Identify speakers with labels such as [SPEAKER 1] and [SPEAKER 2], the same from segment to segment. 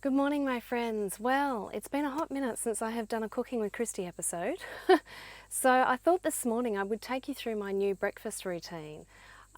[SPEAKER 1] Good morning, my friends. Well, it's been a hot minute since I have done a Cooking with Christy episode. So I thought this morning I would take you through my new breakfast routine.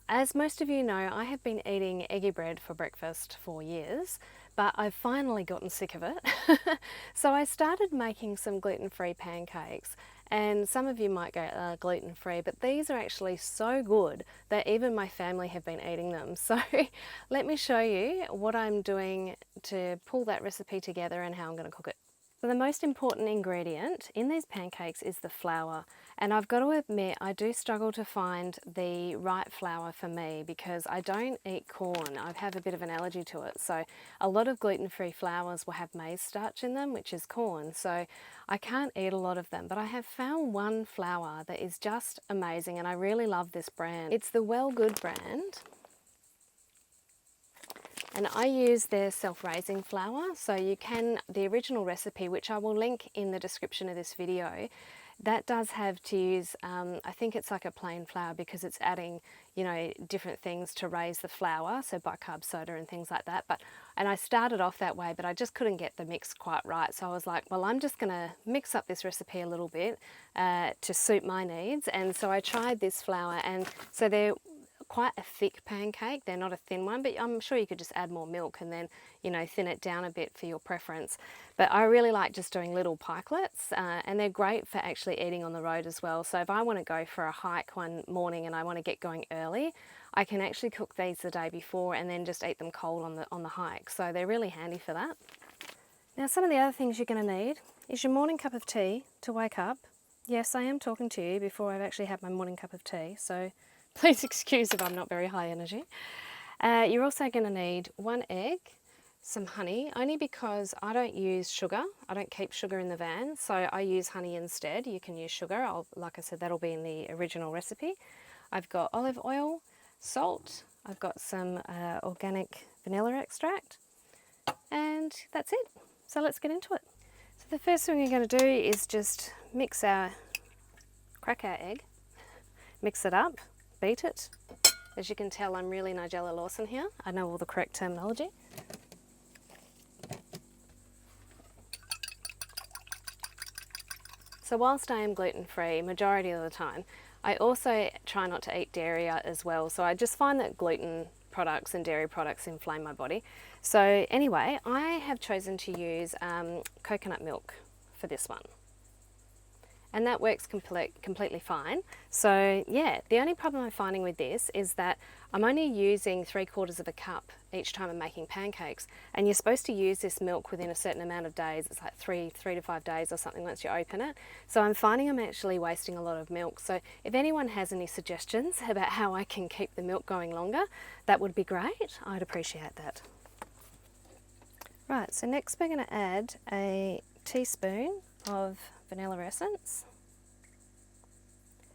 [SPEAKER 1] As most of you know, I have been eating eggy bread for breakfast for years, but I've finally gotten sick of it. So I started making some gluten-free pancakes. And some of you might go, gluten-free, but these are actually so good that even my family have been eating them. So let me show you what I'm doing to pull that recipe together and how I'm going to cook it. So the most important ingredient in these pancakes is the flour. And I've got to admit, I do struggle to find the right flour for me because I don't eat corn. I have a bit of an allergy to it. So a lot of gluten-free flours will have maize starch in them, which is corn. So I can't eat a lot of them, but I have found one flour that is just amazing and I really love this brand. It's the Well Good brand. And I use their self-raising flour, so you can, the original recipe, which I will link in the description of this video, that does have to use, I think it's like a plain flour because it's adding, different things to raise the flour, so bicarb soda and things like that. And I started off that way, but I just couldn't get the mix quite right. So I was like, well, I'm just gonna mix up this recipe a little bit to suit my needs. And so I tried this flour, and so they're quite a thick pancake. They're not a thin one, but I'm sure you could just add more milk and then, thin it down a bit for your preference. But I really like just doing little pikelets, and they're great for actually eating on the road as well. So if I want to go for a hike one morning and I want to get going early, I can actually cook these the day before and then just eat them cold on the hike. So they're really handy for that. Now, some of the other things you're going to need is your morning cup of tea to wake up. Yes, I am talking to you before I've actually had my morning cup of tea, so please excuse if I'm not very high energy. You're also going to need 1 egg, some honey, only because I don't use sugar. I don't keep sugar in the van, so I use honey instead. You can use sugar. Like I said, that'll be in the original recipe. I've got olive oil, salt, I've got some organic vanilla extract, and that's it. So let's get into it. So the first thing we're going to do is just crack our egg, mix it up, beat it. As you can tell, I'm really Nigella Lawson here. I know all the correct terminology. So whilst I am gluten-free, majority of the time, I also try not to eat dairy as well. So I just find that gluten products and dairy products inflame my body. So anyway, I have chosen to use coconut milk for this one. And that works completely fine. So yeah, the only problem I'm finding with this is that I'm only using 3/4 of a cup each time I'm making pancakes. And you're supposed to use this milk within a certain amount of days. It's like three to 5 days or something once you open it. So I'm finding I'm actually wasting a lot of milk. So if anyone has any suggestions about how I can keep the milk going longer, that would be great. I'd appreciate that. Right, so next we're going to add a teaspoon of vanilla essence.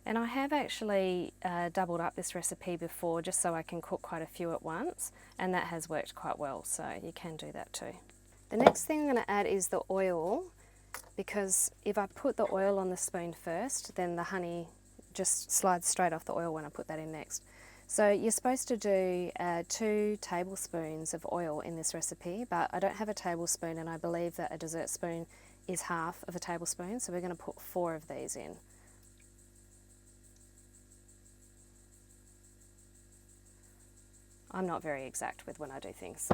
[SPEAKER 1] And I have actually doubled up this recipe before just so I can cook quite a few at once, and that has worked quite well, so you can do that too. The next thing I'm going to add is the oil, because if I put the oil on the spoon first, then the honey just slides straight off the oil when I put that in next. So you're supposed to do 2 tablespoons of oil in this recipe, but I don't have a tablespoon, and I believe that a dessert spoon is half of a tablespoon, so we're going to put 4 of these in. I'm not very exact with when I do things.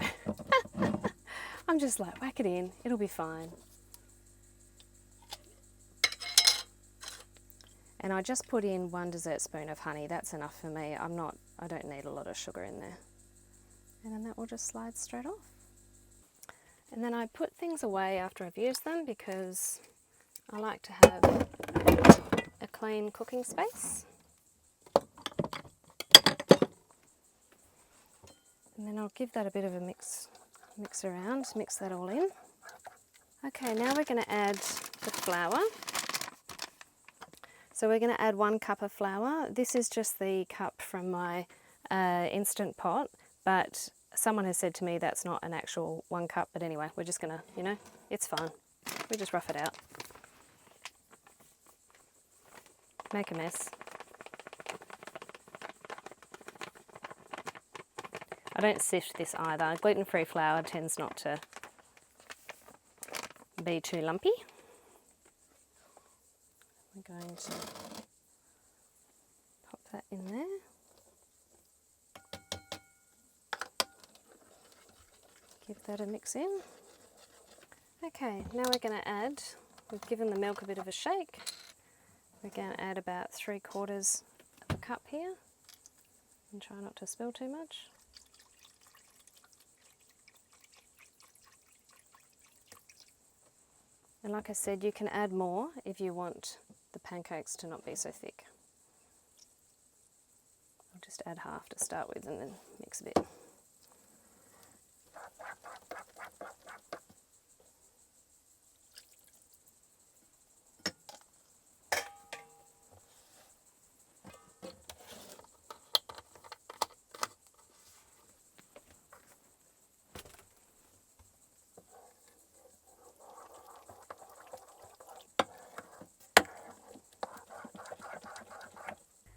[SPEAKER 1] I'm just like, whack it in, it'll be fine. And I just put in 1 dessert spoon of honey. That's enough for me. I don't need a lot of sugar in there. And then that will just slide straight off. And then I put things away after I've used them because I like to have a clean cooking space. And then I'll give that a bit of a mix around, mix that all in. Okay, now we're going to add the flour. So we're going to add 1 cup of flour. This is just the cup from my Instant Pot, but someone has said to me that's not an actual 1 cup, but anyway, we're just going to, it's fine. We just rough it out. Make a mess. I don't sift this either. Gluten-free flour tends not to be too lumpy. We're going to pop that in there. Give that a mix in. Okay, now we're going to add, we've given the milk a bit of a shake. We're going to add about 3/4 of a cup here, and try not to spill too much. And like I said, you can add more if you want the pancakes to not be so thick. I'll just add half to start with and then mix a bit.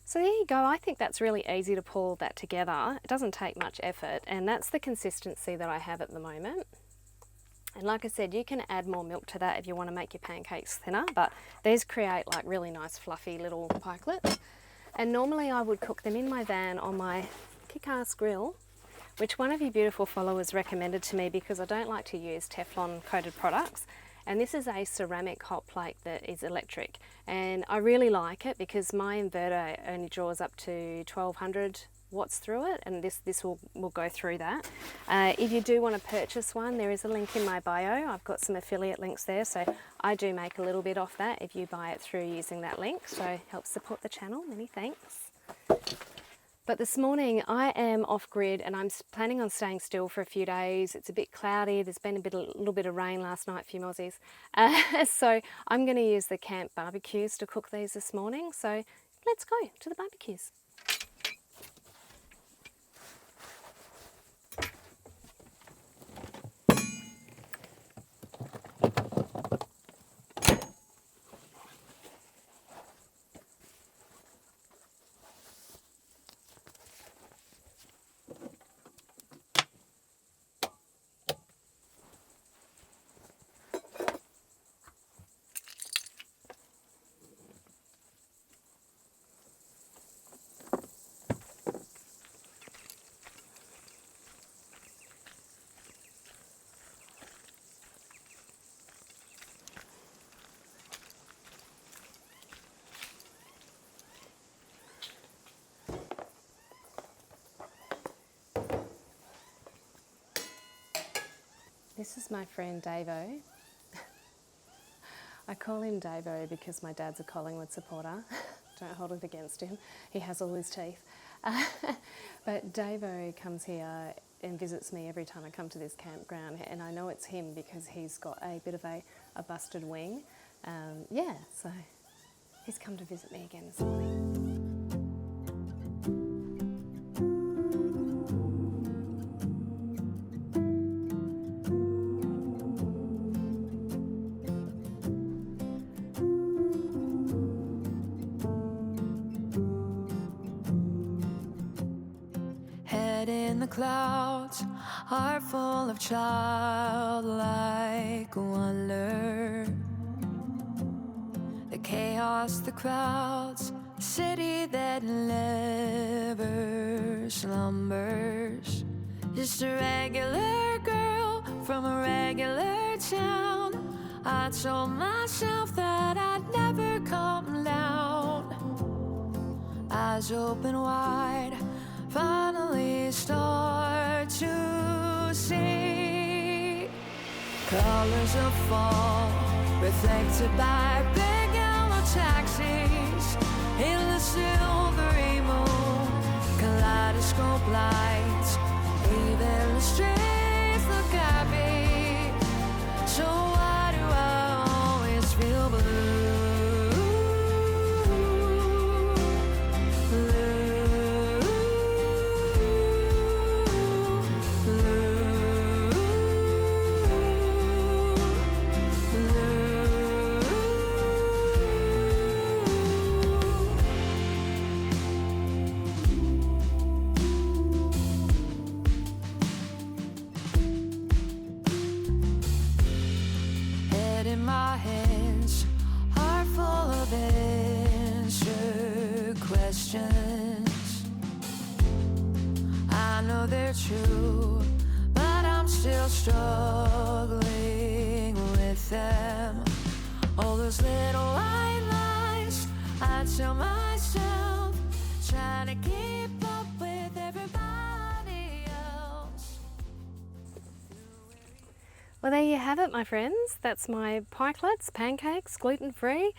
[SPEAKER 1] So there you go. I think that's really easy to pull that together. It doesn't take much effort, and that's the consistency that I have at the moment. And like I said, you can add more milk to that if you want to make your pancakes thinner, but these create like really nice fluffy little pikelets. And normally I would cook them in my van on my kick-ass grill, which one of you beautiful followers recommended to me because I don't like to use Teflon coated products. And this is a ceramic hot plate that is electric, and I really like it because my inverter only draws up to 1200 watts through it, and this will go through that. If you do want to purchase one, there is a link in my bio. I've got some affiliate links there, so I do make a little bit off that if you buy it through using that link, so help support the channel. Many thanks. But this morning I am off grid and I'm planning on staying still for a few days. It's a bit cloudy. There's been a little bit of rain last night, a few mozzies. So I'm going to use the camp barbecues to cook these this morning. So let's go to the barbecues. This is my friend Davo. I call him Davo because my dad's a Collingwood supporter. Don't hold it against him. He has all his teeth. But Davo comes here and visits me every time I come to this campground, and I know it's him because he's got a bit of a busted wing. Yeah, so he's come to visit me again this morning.
[SPEAKER 2] In the clouds, heart full of childlike wonder. The chaos, the crowds, a city that never slumbers. Just a regular girl from a regular town. I told myself that I'd never come down. Eyes open wide, finally start to see colors of fall reflected by big yellow taxis in the silvery moon. Kaleidoscope lights, even the streets look happy. So why do I always feel blue? those little white lies I tell myself, trying to keep up with everybody else.
[SPEAKER 1] Well, there you have it, my friends. That's my pikelets, pancakes, gluten-free.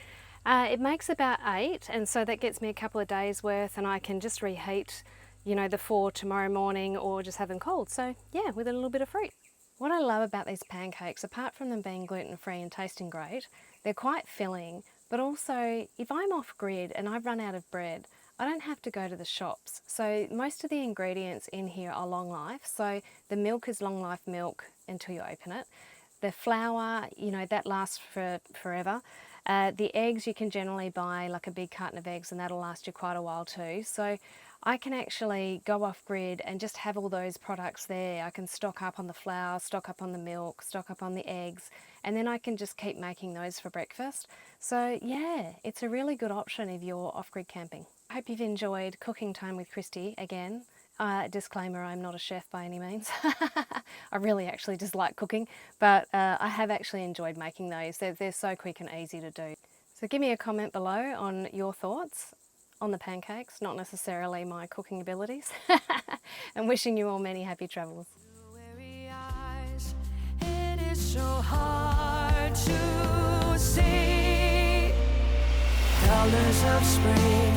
[SPEAKER 1] It makes about 8, and so that gets me a couple of days worth, and I can just reheat, you know, the 4 tomorrow morning or just have them cold. So yeah, with a little bit of fruit. What I love about these pancakes, apart from them being gluten-free and tasting great, they're quite filling, but also if I'm off grid and I've run out of bread, I don't have to go to the shops. So most of the ingredients in here are long life. So the milk is long life milk until you open it. The flour, you know, that lasts for forever. The eggs, you can generally buy like a big carton of eggs and that'll last you quite a while too. So I can actually go off grid and just have all those products there. I can stock up on the flour, stock up on the milk, stock up on the eggs, and then I can just keep making those for breakfast. So yeah, it's a really good option if you're off-grid camping. I hope you've enjoyed Cooking Time with Christy again. Disclaimer, I'm not a chef by any means. I really actually just like cooking, but I have actually enjoyed making those. They're so quick and easy to do. So give me a comment below on your thoughts on the pancakes, not necessarily my cooking abilities. And wishing you all many happy travels.
[SPEAKER 2] Weary eyes, it is so hard to see. Colors of spring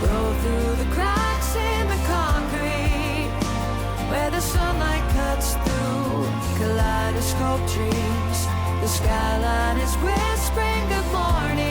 [SPEAKER 2] roll through the cracks in the concrete, where the sunlight cuts through kaleidoscope dreams. The skyline is whispering good morning.